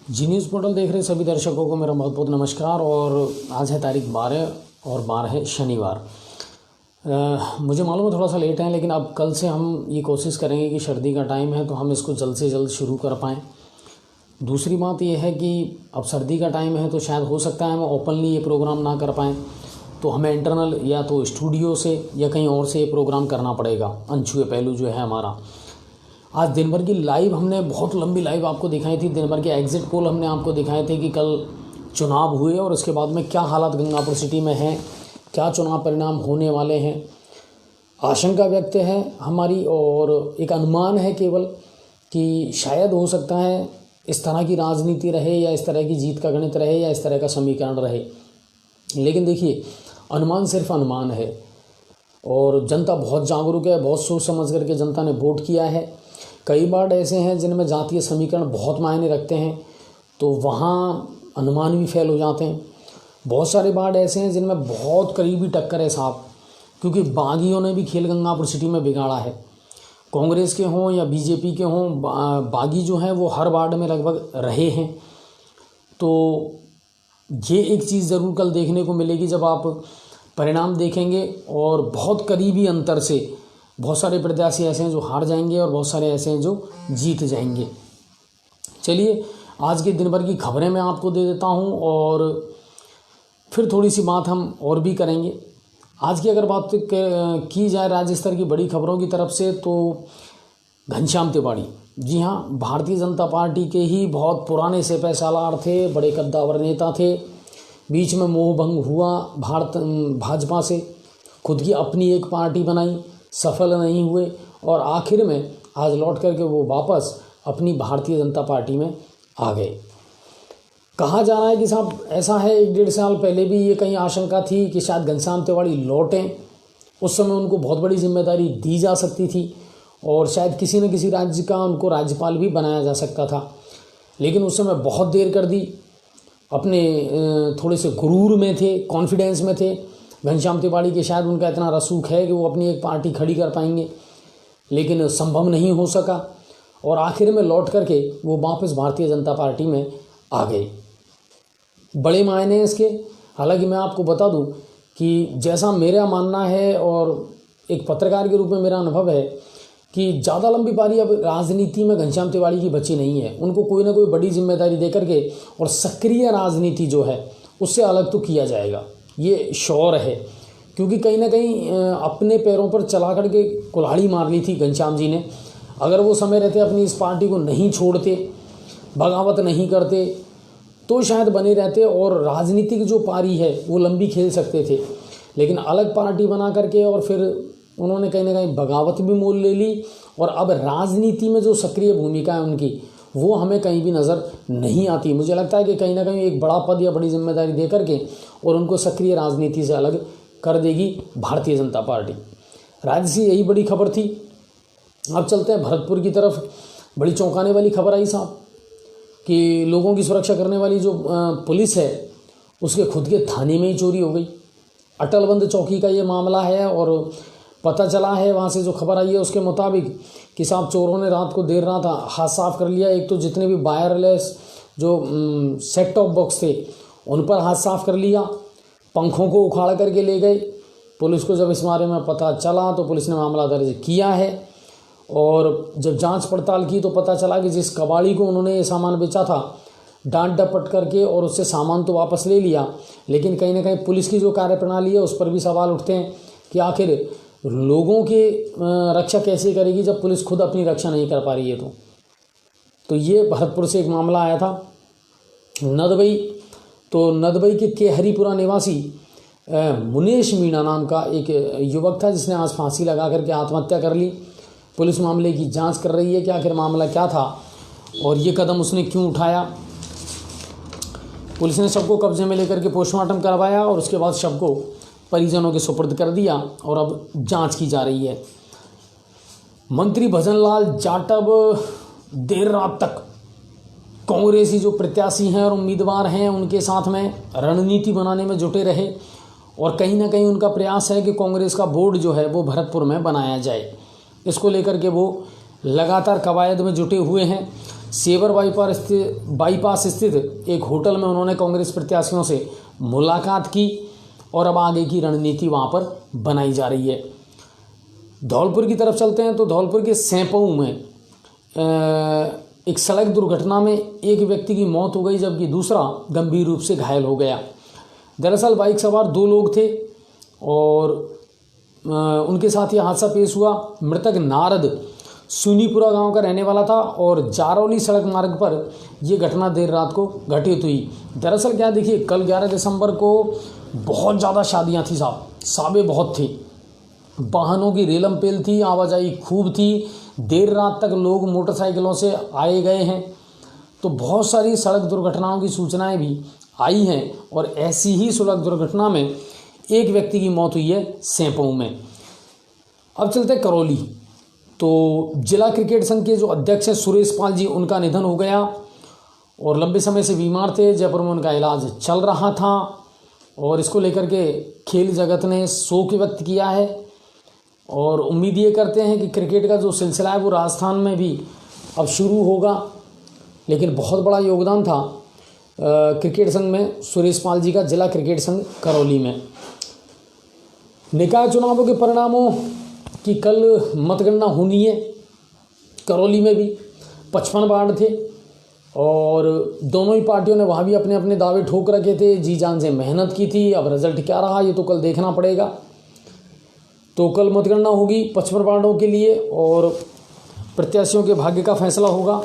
जी news portal देख रहे सभी दर्शकों को मेरा बहुत बहुत नमस्कार। और आज है तारीख 12 और 12 है शनिवार। मुझे मालूम है थोड़ा सा लेट है, लेकिन अब कल से हम ये कोशिश करेंगे कि सर्दी का टाइम है तो हम इसको जल्द से जल्द शुरू कर पाएँ। दूसरी बात यह है कि अब सर्दी का टाइम है तो शायद हो सकता है हम ओपनली ये प्रोग्राम ना कर पाएँ, तो हमें इंटरनल या तो स्टूडियो से या कहीं और से ये प्रोग्राम करना पड़ेगा। अनछुए पहलू जो है हमारा, आज दिन भर की लाइव हमने बहुत लंबी लाइव आपको दिखाई थी। दिन भर के एग्जिट पोल हमने आपको दिखाए थे कि कल चुनाव हुए और उसके बाद में क्या हालात गंगापुर सिटी में हैं, क्या चुनाव परिणाम होने वाले हैं। आशंका व्यक्त है हमारी और एक अनुमान है केवल कि शायद हो सकता है इस तरह की राजनीति रहे या इस तरह की जीत का गणित रहे या इस तरह का समीकरण रहे। लेकिन देखिए, अनुमान सिर्फ अनुमान है और जनता बहुत जागरूक है, बहुत सोच समझ करके जनता ने वोट किया है। कई बार ऐसे हैं जिनमें जातीय समीकरण बहुत मायने रखते हैं तो वहाँ अनुमान भी फेल हो जाते हैं। बहुत सारे बार ऐसे हैं जिनमें बहुत करीबी टक्कर है साहब, क्योंकि बागियों ने भी खेल गंगापुर सिटी में बिगाड़ा है। कांग्रेस के हों या बीजेपी के हों, बागी जो हैं वो हर वार्ड में लगभग रहे हैं। तो ये एक चीज़ ज़रूर कल देखने को मिलेगी जब आप परिणाम देखेंगे, और बहुत करीबी अंतर से बहुत सारे प्रत्याशी ऐसे हैं जो हार जाएंगे और बहुत सारे ऐसे हैं जो जीत जाएंगे। चलिए, आज के दिन भर की खबरें मैं आपको दे देता हूं और फिर थोड़ी सी बात हम और भी करेंगे। आज की अगर बात की जाए राज्य स्तर की बड़ी खबरों की तरफ से, तो घनश्याम तिवाड़ी, जी हाँ, भारतीय जनता पार्टी के ही बहुत पुराने सिपह सालार थे, बड़े कद्दावर नेता थे। बीच में मोह भंग हुआ भाजपा से, खुद की अपनी एक पार्टी बनाई, सफल नहीं हुए और आखिर में आज लौट करके वो वापस अपनी भारतीय जनता पार्टी में आ गए। कहा जा रहा है कि साहब ऐसा है, 1-1.5 साल पहले भी ये कहीं आशंका थी कि शायद घनश्याम तिवाड़ी लौटें। उस समय उनको बहुत बड़ी जिम्मेदारी दी जा सकती थी और शायद किसी न किसी राज्य का उनको राज्यपाल भी बनाया जा सकता था, लेकिन उस समय बहुत देर कर दी। अपने थोड़े से गुरूर में थे, कॉन्फिडेंस में थे घनश्याम तिवाड़ी के, शायद उनका इतना रसूख है कि वो अपनी एक पार्टी खड़ी कर पाएंगे, लेकिन संभव नहीं हो सका और आखिर में लौट करके वो वापस भारतीय जनता पार्टी में आ गए। बड़े मायने हैं इसके। हालांकि मैं आपको बता दूं कि जैसा मेरा मानना है और एक पत्रकार के रूप में मेरा अनुभव है कि ज़्यादा लंबी पारी अब राजनीति में घनश्याम तिवाड़ी की बची नहीं है। उनको कोई ना कोई बड़ी जिम्मेदारी दे करके और सक्रिय राजनीति जो है उससे अलग तो किया जाएगा, ये श्योर है। क्योंकि कहीं ना कहीं अपने पैरों पर चला करके कुल्हाड़ी मार ली थी घनश्याम जी ने। अगर वो समय रहते अपनी इस पार्टी को नहीं छोड़ते, बगावत नहीं करते, तो शायद बने रहते और राजनीतिक जो पारी है वो लंबी खेल सकते थे। लेकिन अलग पार्टी बना करके और फिर उन्होंने कहीं ना कहीं बगावत भी मोल ले ली और अब राजनीति में जो सक्रिय भूमिका है उनकी, वो हमें कहीं भी नज़र नहीं आती। मुझे लगता है कि कहीं ना कहीं एक बड़ा पद या बड़ी जिम्मेदारी दे करके और उनको सक्रिय राजनीति से अलग कर देगी भारतीय जनता पार्टी। राज्य से यही बड़ी खबर थी। अब चलते हैं भरतपुर की तरफ। बड़ी चौंकाने वाली खबर आई साहब कि लोगों की सुरक्षा करने वाली जो पुलिस है उसके खुद के थाने में ही चोरी हो गई। अटलबंद चौकी का ये मामला है और पता चला है वहाँ से जो खबर आई है उसके मुताबिक कि साहब चोरों ने रात को देर रात हाथ साफ कर लिया। एक तो जितने भी वायरलेस जो सेट टॉप बॉक्स थे उन पर हाथ साफ कर लिया, पंखों को उखाड़ करके ले गए। पुलिस को जब इस बारे में पता चला तो पुलिस ने मामला दर्ज किया है और जब जांच पड़ताल की तो पता चला कि जिस कबाड़ी को उन्होंने ये सामान बेचा था, डांट डपट करके और उससे सामान तो वापस ले लिया, लेकिन कहीं ना कहीं पुलिस की जो कार्यप्रणाली है उस पर भी सवाल उठते हैं कि आखिर लोगों की रक्षा कैसे करेगी जब पुलिस खुद अपनी रक्षा नहीं कर पा रही है। तो ये भरतपुर से एक मामला आया था। नदबई, तो नदबई के हरिपुरा निवासी मुनेश मीणा नाम का एक युवक था जिसने आज फांसी लगा करके आत्महत्या कर ली। पुलिस मामले की जांच कर रही है कि आखिर मामला क्या था और ये कदम उसने क्यों उठाया। पुलिस ने शव को कब्जे में लेकर के पोस्टमार्टम करवाया और उसके बाद शव को परिजनों के सुपुर्द कर दिया और अब जांच की जा रही है। मंत्री भजनलाल जाटव देर रात तक कांग्रेसी जो प्रत्याशी हैं और उम्मीदवार हैं उनके साथ में रणनीति बनाने में जुटे रहे और कहीं ना कहीं उनका प्रयास है कि कांग्रेस का बोर्ड जो है वो भरतपुर में बनाया जाए। इसको लेकर के वो लगातार कवायद में जुटे हुए हैं। सेवर बाईपास स्थित एक होटल में उन्होंने कांग्रेस प्रत्याशियों से मुलाकात की और अब आगे की रणनीति वहाँ पर बनाई जा रही है। धौलपुर की तरफ चलते हैं तो धौलपुर के सैंपऊ में एक सड़क दुर्घटना में एक व्यक्ति की मौत हो गई जबकि दूसरा गंभीर रूप से घायल हो गया। दरअसल बाइक सवार 2 लोग थे और उनके साथ ये हादसा पेश हुआ। मृतक नारद सुनीपुरा गांव का रहने वाला था और जारौली सड़क मार्ग पर यह घटना देर रात को घटित हुई। दरअसल क्या देखिए, कल 11 दिसंबर को बहुत ज़्यादा शादियां थी साहब, साबे बहुत थे, वाहनों की रेलम पेल थी, आवाजाही खूब थी, देर रात तक लोग मोटरसाइकिलों से आए गए हैं, तो बहुत सारी सड़क दुर्घटनाओं की सूचनाएं भी आई हैं और ऐसी ही सड़क दुर्घटना में एक व्यक्ति की मौत हुई है सैंपऊ में। अब चलते करौली, तो जिला क्रिकेट संघ के जो अध्यक्ष हैं सुरेश पाल जी, उनका निधन हो गया और लंबे समय से बीमार थे। जयपुर में उनका इलाज चल रहा था और इसको लेकर के खेल जगत ने शोक व्यक्त किया है और उम्मीद ये करते हैं कि क्रिकेट का जो सिलसिला है वो राजस्थान में भी अब शुरू होगा। लेकिन बहुत बड़ा योगदान था क्रिकेट संघ में सुरेश पाल जी का, जिला क्रिकेट संघ करौली में। निकाय चुनावों के परिणामों की कल मतगणना होनी है। करौली में भी 55 वार्ड थे और दोनों ही पार्टियों ने वहाँ भी अपने अपने दावे ठोक रखे थे, जी जान से मेहनत की थी। अब रिजल्ट क्या रहा ये तो कल देखना पड़ेगा। तो कल मतगणना होगी 55 वार्डों के लिए और प्रत्याशियों के भाग्य का फैसला होगा।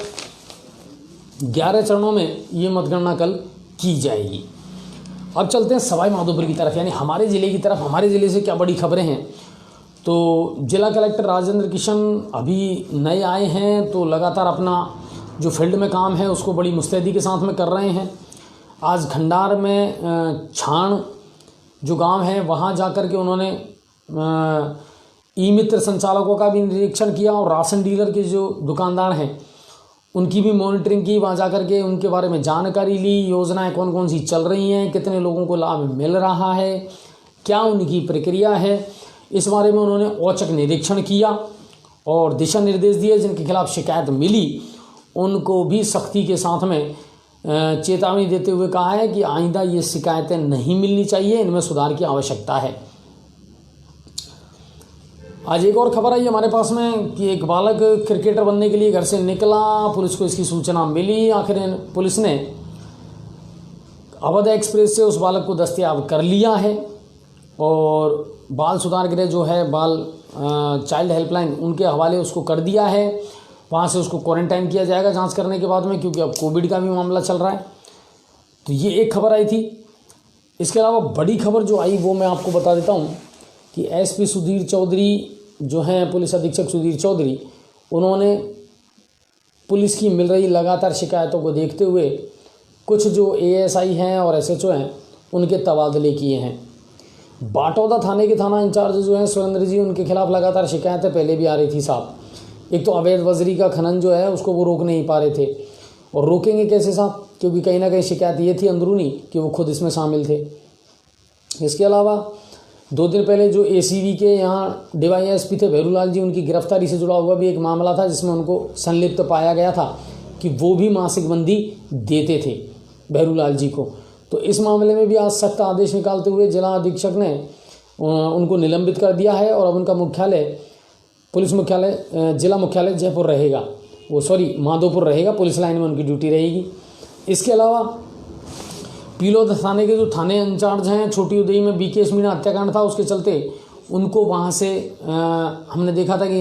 11 चरणों में ये मतगणना कल की जाएगी। अब चलते हैं सवाई माधोपुर की तरफ, यानी हमारे ज़िले की तरफ। हमारे ज़िले से क्या बड़ी खबरें हैं, तो जिला कलेक्टर राजेंद्र किशन अभी नए आए हैं तो लगातार अपना जो फील्ड में काम है उसको बड़ी मुस्तैदी के साथ में कर रहे हैं। आज खंडार में छाण जो गांव है वहां जाकर के उन्होंने ई मित्र संचालकों का भी निरीक्षण किया और राशन डीलर के जो दुकानदार हैं उनकी भी मॉनिटरिंग की। वहाँ जाकर के उनके बारे में जानकारी ली, योजनाएं कौन कौन सी चल रही हैं, कितने लोगों को लाभ मिल रहा है, क्या उनकी प्रक्रिया है, इस बारे में उन्होंने औचक निरीक्षण किया और दिशा निर्देश दिए। जिनके खिलाफ शिकायत मिली उनको भी सख्ती के साथ में चेतावनी देते हुए कहा है कि आइंदा ये शिकायतें नहीं मिलनी चाहिए, इनमें सुधार की आवश्यकता है। आज एक और खबर आई हमारे पास में कि एक बालक क्रिकेटर बनने के लिए घर से निकला, पुलिस को इसकी सूचना मिली। आखिर पुलिस ने अवध एक्सप्रेस से उस बालक को दस्तयाब कर लिया है और बाल सुधार गृह जो है, बाल चाइल्ड हेल्पलाइन, उनके हवाले उसको कर दिया है। वहाँ से उसको क्वारंटाइन किया जाएगा जांच करने के बाद में, क्योंकि अब कोविड का भी मामला चल रहा है। तो ये एक खबर आई थी। इसके अलावा बड़ी खबर जो आई वो मैं आपको बता देता हूँ कि एसपी सुधीर चौधरी जो हैं, पुलिस अधीक्षक सुधीर चौधरी, उन्होंने पुलिस की मिल रही लगातार शिकायतों को देखते हुए कुछ जो एएसआई हैं और एसएचओ हैं उनके तबादले किए हैं। बाटौदा थाने के थाना इंचार्ज जो हैं सुरेंद्र जी, उनके खिलाफ लगातार शिकायतें पहले भी आ रही थी साहब। एक तो अवैध बजरी का खनन जो है उसको वो रोक नहीं पा रहे थे, और रोकेंगे कैसे साहब, क्योंकि कहीं ना कहीं शिकायत ये थी अंदरूनी कि वो खुद इसमें शामिल थे। इसके अलावा 2 दिन पहले जो एसीबी के यहाँ डीवाईएसपी थे भैरूलाल जी, उनकी गिरफ्तारी से जुड़ा हुआ भी एक मामला था जिसमें उनको संलिप्त पाया गया था कि वो भी मासिक बंदी देते थे भैरूलाल जी को। तो इस मामले में भी आज सख्त आदेश निकालते हुए जिला अधीक्षक ने उनको निलंबित कर दिया है और अब उनका मुख्यालय, पुलिस मुख्यालय, जिला मुख्यालय जयपुर रहेगा, माधोपुर रहेगा। पुलिस लाइन में उनकी ड्यूटी रहेगी। इसके अलावा पीलोद थाने के जो थाने इंचार्ज हैं, छोटी उदयी में बीकेएस मीणा हत्याकांड था, उसके चलते उनको वहाँ से हमने देखा था कि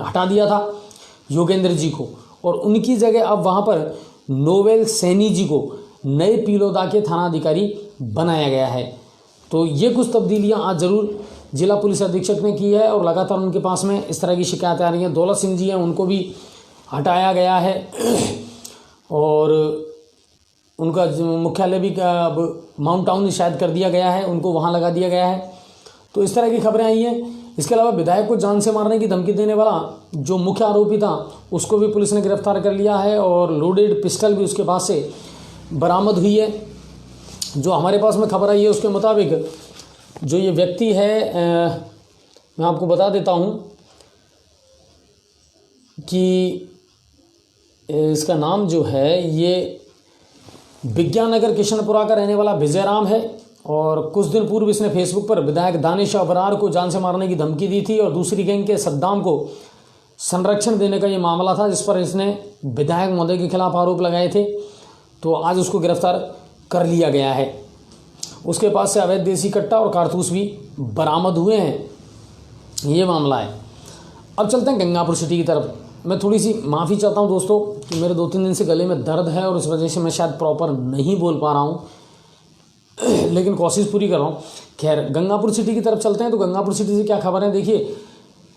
हटा दिया था योगेंद्र जी को, और उनकी जगह अब वहाँ पर नोवेल सैनी जी को नए पीलोदा के थानाधिकारी बनाया गया है। तो ये कुछ तब्दीलियाँ आज ज़रूर जिला पुलिस अधीक्षक ने की है और लगातार उनके पास में इस तरह की शिकायतें आ रही हैं। दौलत सिंह जी हैं, उनको भी हटाया गया है और उनका मुख्यालय भी अब माउंट टाउन शायद कर दिया गया है, उनको वहाँ लगा दिया गया है। तो इस तरह की खबरें आई हैं। इसके अलावा विधायक को जान से मारने की धमकी देने वाला जो मुख्य आरोपी था उसको भी पुलिस ने गिरफ्तार कर लिया है और लोडेड पिस्टल भी उसके पास से बरामद हुई है। जो हमारे पास में खबर आई है उसके मुताबिक जो ये व्यक्ति है, मैं आपको बता देता हूँ कि इसका नाम जो है ये विज्ञान नगर किशनपुरा का रहने वाला विजय राम है। और कुछ दिन पूर्व इसने फेसबुक पर विधायक दानिश अबरार को जान से मारने की धमकी दी थी और दूसरी गैंग के सद्दाम को संरक्षण देने का ये मामला था, जिस पर इसने विधायक महोदय के खिलाफ आरोप लगाए थे। तो आज उसको गिरफ्तार कर लिया गया है। उसके पास से अवैध देसी कट्टा और कारतूस भी बरामद हुए हैं। ये मामला है। अब चलते हैं गंगापुर सिटी की तरफ। मैं थोड़ी सी माफ़ी चाहता हूँ दोस्तों कि मेरे 2-3 दिन से गले में दर्द है और इस वजह से मैं शायद प्रॉपर नहीं बोल पा रहा हूँ, लेकिन कोशिश पूरी कर रहा हूँ। खैर, गंगापुर सिटी की तरफ चलते हैं। तो गंगापुर सिटी से क्या खबर है, देखिए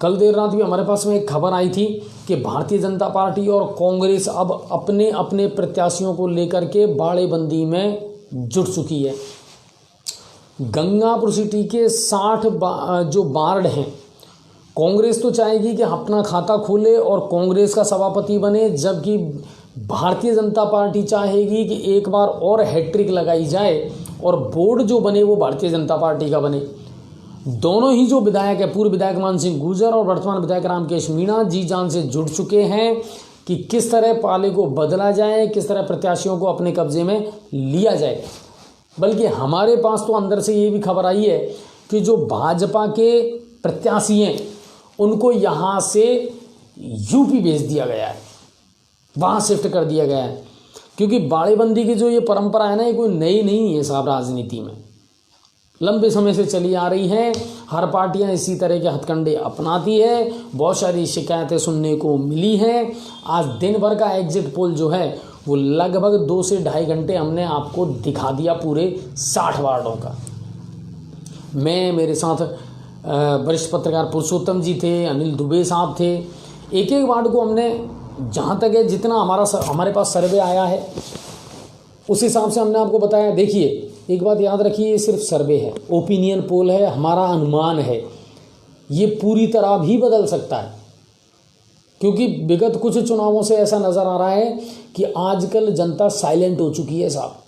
कल देर रात भी हमारे पास में एक खबर आई थी कि भारतीय जनता पार्टी और कांग्रेस अब अपने अपने प्रत्याशियों को लेकर के बाड़ेबंदी में जुट चुकी है। गंगापुर सिटी के 60 जो वार्ड हैं, कांग्रेस तो चाहेगी कि अपना खाता खोले और कांग्रेस का सभापति बने, जबकि भारतीय जनता पार्टी चाहेगी कि एक बार और हैट्रिक लगाई जाए और बोर्ड जो बने वो भारतीय जनता पार्टी का बने। दोनों ही जो विधायक है, पूर्व विधायक मान सिंह गुर्जर और वर्तमान विधायक रामकेश मीणा जी जान से जुड़ चुके हैं कि किस तरह पाले को बदला जाए, किस तरह प्रत्याशियों को अपने कब्जे में लिया जाए। बल्कि हमारे पास तो अंदर से ये भी खबर आई है कि जो भाजपा के प्रत्याशी हैं उनको यहाँ से यूपी भेज दिया गया है, वहाँ शिफ्ट कर दिया गया है। क्योंकि बाड़ेबंदी की जो ये परंपरा है ना, ये कोई नई नहीं है साहब, राजनीति में लंबे समय से चली आ रही है। हर पार्टियां इसी तरह के हथकंडे अपनाती है। बहुत सारी शिकायतें सुनने को मिली हैं। आज दिन भर का एग्जिट पोल जो है वो लगभग 2 से 2.5 घंटे हमने आपको दिखा दिया पूरे 60 वार्डों का। मेरे साथ वरिष्ठ पत्रकार पुरुषोत्तम जी थे, अनिल दुबे साहब थे। एक एक वार्ड को हमने, जहाँ तक है जितना हमारे पास सर्वे आया है उस हिसाब से हमने आपको बताया। देखिए, एक बात याद रखिए, ये सिर्फ सर्वे है, ओपिनियन पोल है, हमारा अनुमान है। ये पूरी तरह भी बदल सकता है, क्योंकि विगत कुछ चुनावों से ऐसा नज़र आ रहा है कि आजकल जनता साइलेंट हो चुकी है साहब।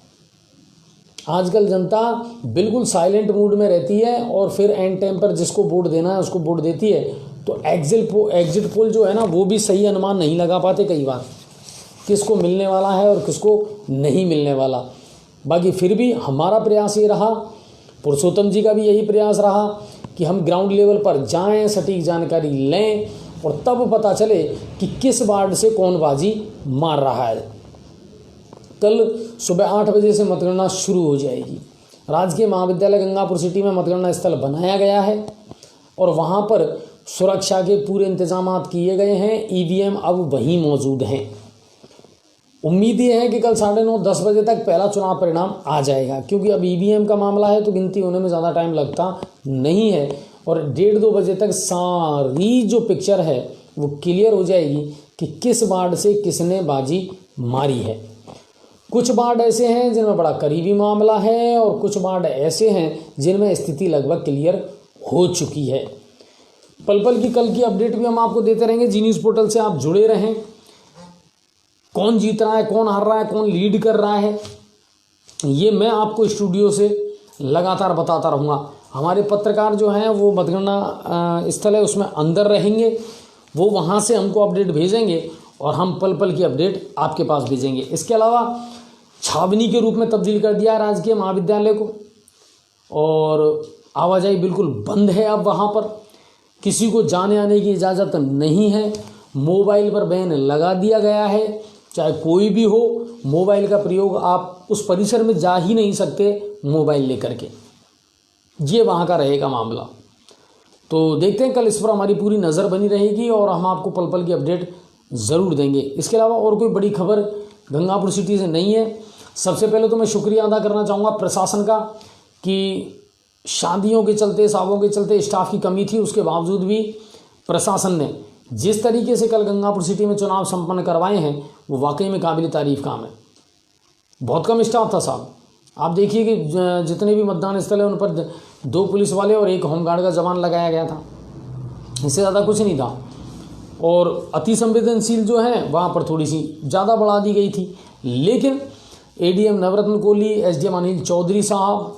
आजकल जनता बिल्कुल साइलेंट मूड में रहती है और फिर एंड टाइम पर जिसको वोट देना है उसको वोट देती है। तो एग्जिट पोल जो है ना, वो भी सही अनुमान नहीं लगा पाते कई बार, किसको मिलने वाला है और किसको नहीं मिलने वाला। बाकी फिर भी हमारा प्रयास ये रहा, पुरुषोत्तम जी का भी यही प्रयास रहा कि हम ग्राउंड लेवल पर जाएं, सटीक जानकारी लें और तब पता चले कि किस वार्ड से कौन बाजी मार रहा है। कल सुबह 8 बजे से मतगणना शुरू हो जाएगी। राजकीय महाविद्यालय गंगापुर सिटी में मतगणना स्थल बनाया गया है और वहाँ पर सुरक्षा के पूरे इंतजाम किए गए हैं। ईवीएम अब वहीं मौजूद हैं। उम्मीद ये है कि कल 9:30-10 बजे तक पहला चुनाव परिणाम आ जाएगा, क्योंकि अब ईवीएम का मामला है तो गिनती होने में ज़्यादा टाइम लगता नहीं है और 1:30-2 बजे तक सारी जो पिक्चर है वो क्लियर हो जाएगी कि किस वार्ड से किसने बाजी मारी है। कुछ वार्ड ऐसे हैं जिनमें बड़ा करीबी मामला है और कुछ वार्ड ऐसे हैं जिनमें स्थिति लगभग क्लियर हो चुकी है। पल पल की कल की अपडेट भी हम आपको देते रहेंगे। जी न्यूज़ पोर्टल से आप जुड़े रहें। कौन जीत रहा है, कौन हार रहा है, कौन लीड कर रहा है, ये मैं आपको स्टूडियो से लगातार बताता रहूँगा। हमारे पत्रकार जो हैं वो मतगणना स्थल है उसमें अंदर रहेंगे, वो वहाँ से हमको अपडेट भेजेंगे और हम पल पल की अपडेट आपके पास भेजेंगे। इसके अलावा छावनी के रूप में तब्दील कर दिया राजकीय महाविद्यालय को और आवाजाही बिल्कुल बंद है। अब वहाँ पर किसी को जाने आने की इजाज़त नहीं है। मोबाइल पर बैन लगा दिया गया है, चाहे कोई भी हो, मोबाइल का प्रयोग आप उस परिसर में जा ही नहीं सकते मोबाइल लेकर के। ये वहाँ का रहेगा मामला। तो देखते हैं, कल इस पर हमारी पूरी नज़र बनी रहेगी और हम आपको पल पल की अपडेट ज़रूर देंगे। इसके अलावा और कोई बड़ी खबर गंगापुर सिटी से नहीं है। सबसे पहले तो मैं शुक्रिया अदा करना चाहूँगा प्रशासन का कि शादियों के चलते, सावों के चलते स्टाफ की कमी थी, उसके बावजूद भी प्रशासन ने जिस तरीके से कल गंगापुर सिटी में चुनाव संपन्न करवाए हैं वो वाकई में काबिल तारीफ़ काम है। बहुत कम स्टाफ था साहब। आप देखिए कि जितने भी मतदान स्थल है उन पर 2 पुलिस वाले और 1 होमगार्ड का जवान लगाया गया था, इससे ज़्यादा कुछ नहीं था। और अति संवेदनशील जो है वहाँ पर थोड़ी सी ज़्यादा बढ़ा दी गई थी। लेकिन एडीएम नवरत्न कोहली, एसडीएम अनिल चौधरी साहब,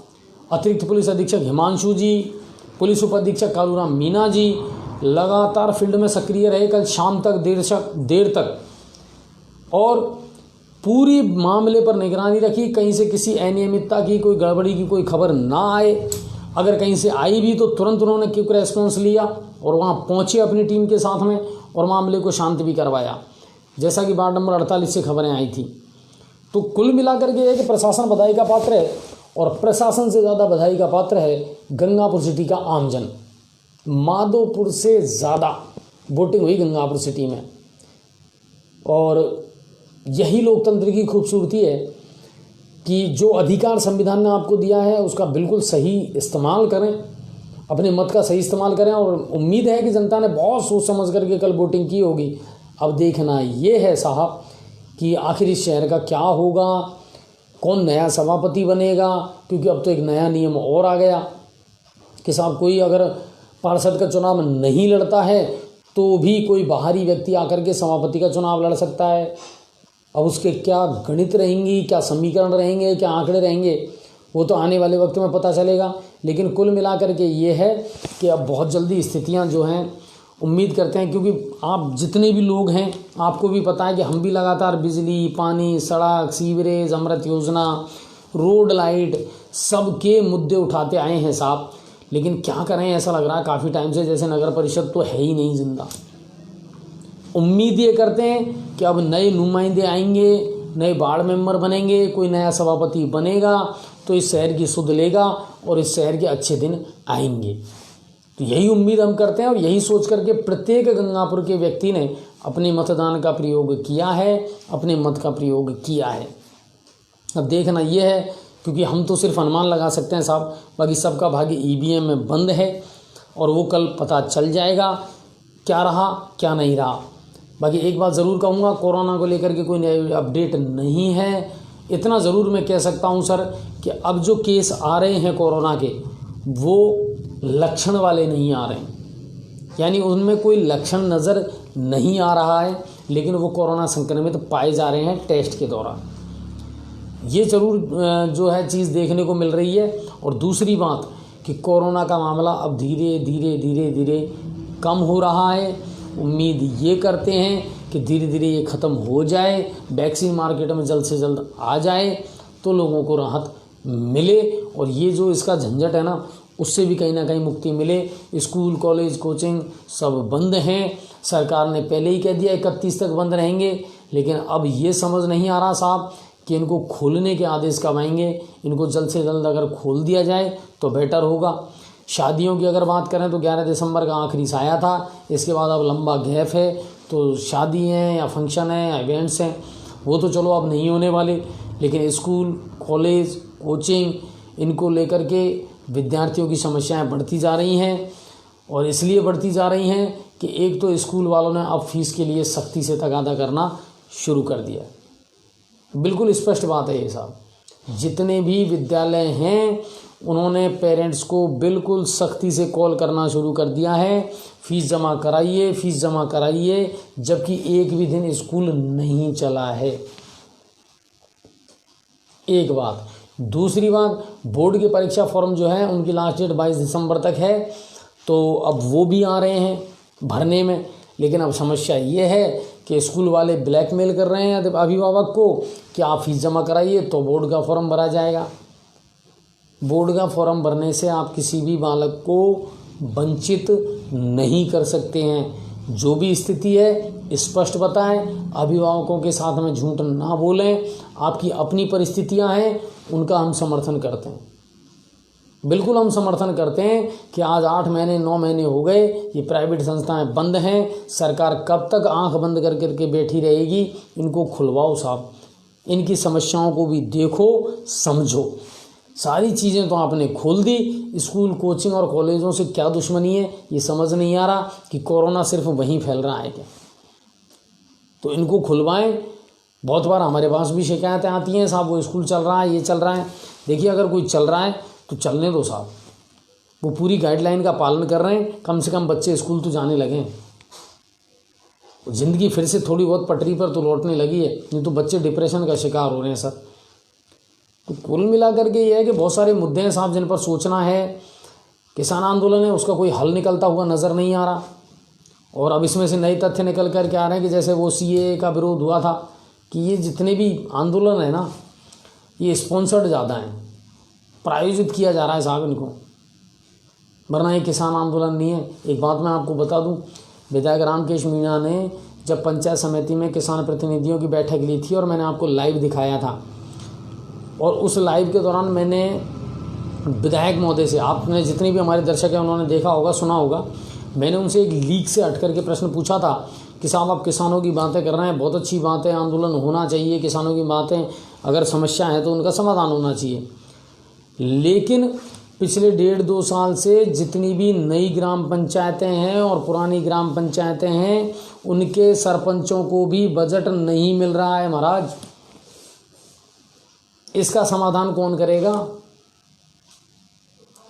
अतिरिक्त पुलिस अधीक्षक हिमांशु जी, पुलिस उपाधीक्षक कालूराम मीना जी लगातार फील्ड में सक्रिय रहे। कल शाम तक देर तक और पूरी मामले पर निगरानी रखी, कहीं से किसी अनियमितता की, कोई गड़बड़ी की कोई खबर ना आए। अगर कहीं से आई भी तो तुरंत उन्होंने क्विक रेस्पॉन्स लिया और वहाँ पहुँचे अपनी टीम के साथ में और मामले को शांत भी करवाया, जैसा कि वार्ड नंबर 48 से खबरें आई थी। तो कुल मिलाकर के कि प्रशासन बधाई का पात्र है, और प्रशासन से ज़्यादा बधाई का पात्र है गंगापुर सिटी का आमजन। माधोपुर से ज़्यादा वोटिंग हुई गंगापुर सिटी में, और यही लोकतंत्र की खूबसूरती है कि जो अधिकार संविधान ने आपको दिया है उसका बिल्कुल सही इस्तेमाल करें, अपने मत का सही इस्तेमाल करें। और उम्मीद है कि जनता ने बहुत सोच समझ करके कल वोटिंग की होगी। अब देखना ये है साहब कि आखिर इस शहर का क्या होगा, कौन नया सभापति बनेगा, क्योंकि अब तो एक नया नियम और आ गया कि साहब कोई अगर पार्षद का चुनाव नहीं लड़ता है तो भी कोई बाहरी व्यक्ति आकर के सभापति का चुनाव लड़ सकता है। अब उसके क्या गणित रहेंगी, क्या समीकरण रहेंगे, क्या आंकड़े रहेंगे, वो तो आने वाले वक्त में पता चलेगा। लेकिन कुल मिलाकर के ये है कि अब बहुत जल्दी स्थितियां जो हैं, उम्मीद करते हैं, क्योंकि आप जितने भी लोग हैं आपको भी पता है कि हम भी लगातार बिजली, पानी, सड़क, सीवरेज, अमृत योजना, रोड लाइट, सबके मुद्दे उठाते आए हैं साहब। लेकिन क्या करें, ऐसा लग रहा है काफ़ी टाइम से जैसे नगर परिषद तो है ही नहीं जिंदा। उम्मीद ये करते हैं कि अब नए नुमाइंदे आएंगे, नए वार्ड मेंबर बनेंगे, कोई नया सभापति बनेगा तो इस शहर की सुध लेगा और इस शहर के अच्छे दिन आएंगे। तो यही उम्मीद हम करते हैं और यही सोच करके प्रत्येक गंगापुर के व्यक्ति ने अपने मतदान का प्रयोग किया है, अपने मत का प्रयोग किया है। अब देखना ये है, क्योंकि हम तो सिर्फ अनुमान लगा सकते हैं साहब, बाकी सबका भाग्य ईवीएम में बंद है और वो कल पता चल जाएगा क्या रहा क्या नहीं रहा। बाकी एक बात ज़रूर कहूँगा, कोरोना को लेकर के कोई नई अपडेट नहीं है। इतना ज़रूर मैं कह सकता हूँ सर कि अब जो केस आ रहे हैं कोरोना के, वो लक्षण वाले नहीं आ रहे हैं, यानी उनमें कोई लक्षण नज़र नहीं आ रहा है, लेकिन वो कोरोना संक्रमित पाए जा रहे हैं टेस्ट के दौरान। ये ज़रूर जो है चीज़ देखने को मिल रही है। और दूसरी बात कि कोरोना का मामला अब धीरे धीरे धीरे धीरे कम हो रहा है। उम्मीद ये करते हैं कि धीरे धीरे ये ख़त्म हो जाए, वैक्सीन मार्केट में जल्द से जल्द आ जाए तो लोगों को राहत मिले और ये जो इसका झंझट है ना, उससे भी कहीं ना कहीं मुक्ति मिले। स्कूल, कॉलेज, कोचिंग सब बंद हैं। सरकार ने पहले ही कह दिया 31 तक बंद रहेंगे, लेकिन अब ये समझ नहीं आ रहा साहब कि इनको खोलने के आदेश कब आएंगे। इनको जल्द से जल्द अगर खोल दिया जाए तो बेटर होगा। शादियों की अगर बात करें तो 11 दिसंबर का आखिरी साया था, इसके बाद अब लंबा गैप है। तो शादी हैं या फंक्शन हैं या इवेंट्स हैं वो तो चलो अब नहीं होने वाले, लेकिन स्कूल, कॉलेज, कोचिंग, इनको लेकर के विद्यार्थियों की समस्याएं बढ़ती जा रही हैं। और इसलिए बढ़ती जा रही हैं कि एक तो स्कूल वालों ने अब फीस के लिए सख्ती से तगादा करना शुरू कर दिया। बिल्कुल स्पष्ट बात है ये साहब, जितने भी विद्यालय हैं उन्होंने पेरेंट्स को बिल्कुल सख्ती से कॉल करना शुरू कर दिया है, फीस जमा कराइए, फीस जमा कराइए, जबकि एक भी दिन स्कूल नहीं चला है। एक बात। दूसरी बात, बोर्ड के परीक्षा फॉर्म जो है उनकी लास्ट डेट 22 दिसंबर तक है, तो अब वो भी आ रहे हैं भरने में। लेकिन अब समस्या ये है कि स्कूल वाले ब्लैकमेल कर रहे हैं अभिभावक को कि आप फीस जमा कराइए तो बोर्ड का फॉर्म भरा जाएगा। बोर्ड का फॉर्म भरने से आप किसी भी बालक को वंचित नहीं कर सकते हैं। जो भी स्थिति है स्पष्ट बताएं, अभिभावकों के साथ में झूठ ना बोलें। आपकी अपनी परिस्थितियां हैं, उनका हम समर्थन करते हैं, बिल्कुल हम समर्थन करते हैं कि आज 8 महीने 9 महीने हो गए ये प्राइवेट संस्थाएं बंद हैं। सरकार कब तक आंख बंद करके बैठी रहेगी? इनको खुलवाओ साहब, इनकी समस्याओं को भी देखो, समझो। सारी चीज़ें तो आपने खोल दी, स्कूल, कोचिंग और कॉलेजों से क्या दुश्मनी है ये समझ नहीं आ रहा कि कोरोना सिर्फ वहीं फैल रहा है क्या? तो इनको खुलवाएं। बहुत बार हमारे पास भी शिकायतें आती हैं साहब वो स्कूल चल रहा है, ये चल रहा है। देखिए अगर कोई चल रहा है तो चलने दो साहब, वो पूरी गाइडलाइन का पालन कर रहे हैं, कम से कम बच्चे स्कूल तो जाने लगे। ज़िंदगी फिर से थोड़ी बहुत पटरी पर तो लौटने लगी है, नहीं तो बच्चे डिप्रेशन का शिकार हो रहे हैं सर। तो कुल मिला करके ये है कि बहुत सारे मुद्दे हैं साहब जिन पर सोचना है। किसान आंदोलन है, उसका कोई हल निकलता हुआ नज़र नहीं आ रहा। और अब इसमें से नए तथ्य निकल कर के आ रहे हैं कि जैसे वो CAA का विरोध हुआ था कि ये जितने भी आंदोलन है ना, ये स्पॉन्सर्ड ज़्यादा हैं, प्रायोजित किया जा रहा है साहब इनको, वरना ये किसान आंदोलन नहीं है। एक बात मैं आपको बता दूं, विधायक रामकेश मीणा ने जब पंचायत समिति में किसान प्रतिनिधियों की बैठक ली थी और मैंने आपको लाइव दिखाया था, और उस लाइव के दौरान मैंने विधायक महोदय से, आपने जितने भी हमारे दर्शक हैं उन्होंने देखा होगा, सुना होगा, मैंने उनसे एक लीक से हट करके प्रश्न पूछा था कि साहब आप किसानों की बातें कर रहे हैं, बहुत अच्छी बात है, आंदोलन होना चाहिए, किसानों की बातें अगर समस्या है तो उनका समाधान होना चाहिए, लेकिन पिछले 1.5-2 साल से जितनी भी नई ग्राम पंचायतें हैं और पुरानी ग्राम पंचायतें हैं, उनके सरपंचों को भी बजट नहीं मिल रहा है महाराज। इसका समाधान कौन करेगा?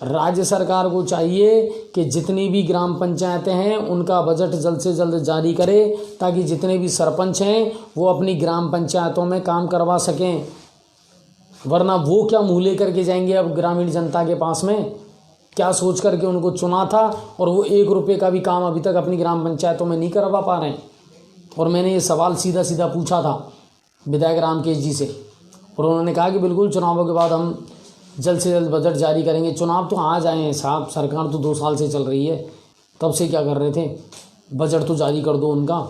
राज्य सरकार को चाहिए कि जितनी भी ग्राम पंचायतें हैं उनका बजट जल्द से जल्द जारी करे, ताकि जितने भी सरपंच हैं वो अपनी ग्राम पंचायतों में काम करवा सकें, वरना वो क्या मुँह लेकर के जाएंगे अब ग्रामीण जनता के पास में? क्या सोच करके उनको चुना था और वो 1 रुपये का भी काम अभी तक अपनी ग्राम पंचायतों में नहीं करवा पा रहे हैं। और मैंने ये सवाल सीधा सीधा पूछा था विधायक रामकेश जी से, और उन्होंने कहा कि बिल्कुल चुनावों के बाद हम जल्द से जल्द बजट जारी करेंगे। चुनाव तो आ जाए हैं साहब, सरकार तो 2 साल से चल रही है, तब से क्या कर रहे थे? बजट तो जारी कर दो उनका।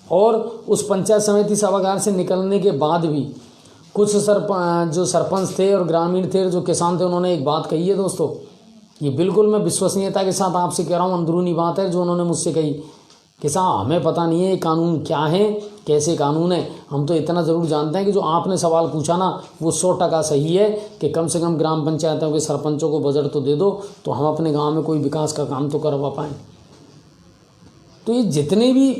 और उस पंचायत समिति सभागार से निकलने के बाद भी कुछ जो सरपंच थे और ग्रामीण थे, जो किसान थे, उन्होंने एक बात कही है दोस्तों, ये बिल्कुल मैं विश्वसनीयता के साथ आपसे कह रहा हूँ, अंदरूनी बात है जो उन्होंने मुझसे कही कि साहब हमें पता नहीं है ये कानून क्या है, कैसे कानून है, हम तो इतना ज़रूर जानते हैं कि जो आपने सवाल पूछा ना वो 100% सही है कि कम से कम ग्राम पंचायतों के सरपंचों को बजट तो दे दो, तो हम अपने गाँव में कोई विकास का काम तो करवा पाएँ। तो ये जितने भी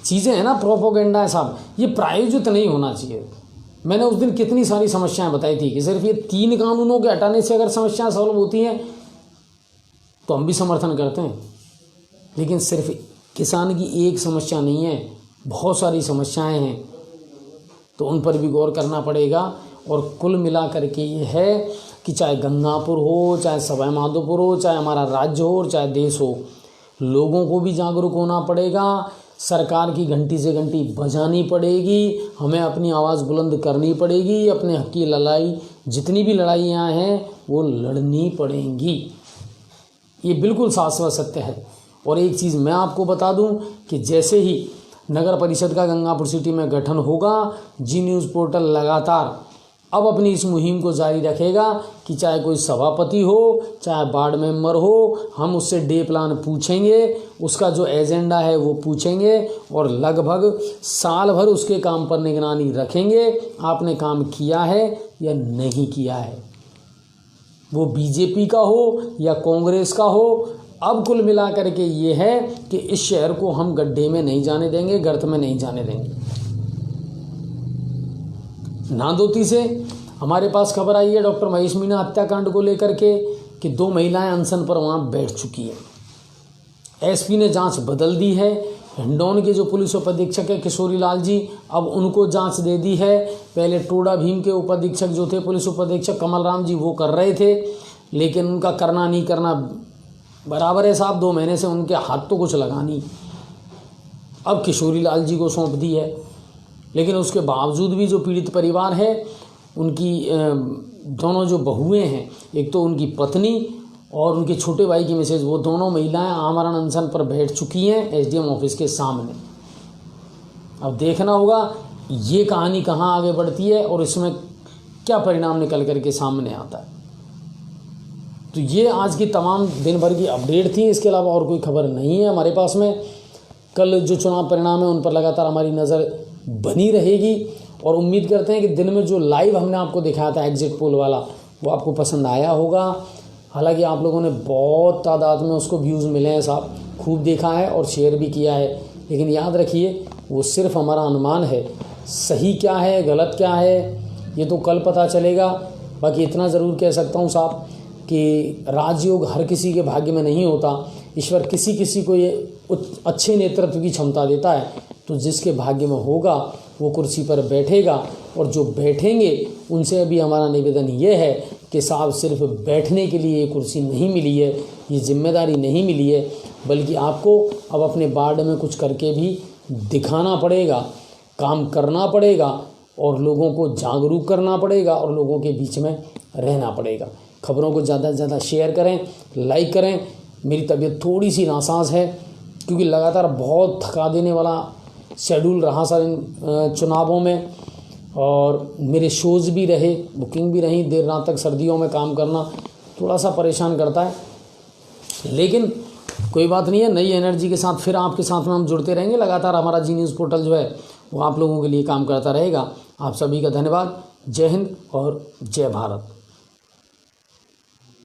चीज़ें हैं ना, प्रोपोगेंडा है साहब, ये प्रायोजित नहीं होना चाहिए। मैंने उस दिन कितनी सारी समस्याएं बताई थी कि सिर्फ ये 3 कानूनों के हटाने से अगर समस्याएं सॉल्व होती हैं तो हम भी समर्थन करते हैं, लेकिन सिर्फ किसान की एक समस्या नहीं है, बहुत सारी समस्याएं हैं, तो उन पर भी गौर करना पड़ेगा। और कुल मिला करके ये है कि चाहे गंगापुर हो, चाहे सवाई माधोपुर हो, चाहे हमारा राज्य हो और चाहे देश हो, लोगों को भी जागरूक होना पड़ेगा, सरकार की घंटी से घंटी बजानी पड़ेगी, हमें अपनी आवाज़ बुलंद करनी पड़ेगी, अपने हक की लड़ाई, जितनी भी लड़ाइयाँ हैं वो लड़नी पड़ेंगी। ये बिल्कुल शाश्वत सत्य है। और एक चीज़ मैं आपको बता दूं कि जैसे ही नगर परिषद का गंगापुर सिटी में गठन होगा, जी न्यूज़ पोर्टल लगातार अब अपनी इस मुहिम को जारी रखेगा कि चाहे कोई सभापति हो, चाहे वार्ड मेंबर हो, हम उससे डे प्लान पूछेंगे, उसका जो एजेंडा है वो पूछेंगे और लगभग साल भर उसके काम पर निगरानी रखेंगे, आपने काम किया है या नहीं किया है, वो बीजेपी का हो या कांग्रेस का हो। अब कुल मिला करके ये है कि इस शहर को हम गड्ढे में नहीं जाने देंगे, गर्त में नहीं जाने देंगे। नांदोती से हमारे पास खबर आई है डॉक्टर महेश मीणा हत्याकांड को लेकर के कि 2 महिलाएं अनशन पर वहां बैठ चुकी हैं। एसपी ने जांच बदल दी है। हिंडौन के जो पुलिस उपाधीक्षक है किशोरी लाल जी, अब उनको जांच दे दी है। पहले टोडा भीम के उपाधीक्षक जो थे, पुलिस उपाधीक्षक कमल राम जी, वो कर रहे थे, लेकिन उनका करना नहीं करना बराबर है साहब, 2 महीने से उनके हाथ तो कुछ लगा नहीं। अब किशोरी लाल जी को सौंप दी है, लेकिन उसके बावजूद भी जो पीड़ित परिवार है, उनकी दोनों जो बहुएं हैं, एक तो उनकी पत्नी और उनके छोटे भाई की मिसेज, वो दोनों महिलाएं आमरण अनशन पर बैठ चुकी हैं एसडीएम ऑफिस के सामने। अब देखना होगा ये कहानी कहाँ आगे बढ़ती है और इसमें क्या परिणाम निकल करके सामने आता है। तो ये आज की तमाम दिन भर की अपडेट थी, इसके अलावा और कोई खबर नहीं है हमारे पास में। कल जो चुनाव परिणाम है उन पर लगातार हमारी नज़र बनी रहेगी और उम्मीद करते हैं कि दिन में जो लाइव हमने आपको दिखाया था एग्जिट पोल वाला, वो आपको पसंद आया होगा। हालांकि आप लोगों ने बहुत तादाद में उसको व्यूज़ मिले हैं साहब, खूब देखा है और शेयर भी किया है, लेकिन याद रखिए वो सिर्फ हमारा अनुमान है, सही क्या है गलत क्या है ये तो कल पता चलेगा। बाकी इतना ज़रूर कह सकता हूँ साहब कि राजयोग हर किसी के भाग्य में नहीं होता, ईश्वर किसी किसी को ये अच्छे नेतृत्व की क्षमता देता है, तो जिसके भाग्य में होगा वो कुर्सी पर बैठेगा। और जो बैठेंगे उनसे अभी हमारा निवेदन ये है कि साहब सिर्फ बैठने के लिए ये कुर्सी नहीं मिली है, ये जिम्मेदारी नहीं मिली है, बल्कि आपको अब अपने वार्ड में कुछ करके भी दिखाना पड़ेगा। काम करना पड़ेगा और लोगों को जागरूक करना पड़ेगा और लोगों के बीच में रहना पड़ेगा। खबरों को ज़्यादा से ज़्यादा शेयर करें, लाइक करें। मेरी तबीयत थोड़ी सी नासाज है क्योंकि लगातार बहुत थका देने वाला शेड्यूल रहा सर इन चुनावों में, और मेरे शोज़ भी रहे, बुकिंग भी रही। देर रात तक सर्दियों में काम करना थोड़ा सा परेशान करता है, लेकिन कोई बात नहीं है। नई एनर्जी के साथ फिर आपके साथ में हम जुड़ते रहेंगे। लगातार हमारा जी न्यूज़ पोर्टल जो है वो आप लोगों के लिए काम करता रहेगा। आप सभी का धन्यवाद। जय हिंद और जय भारत।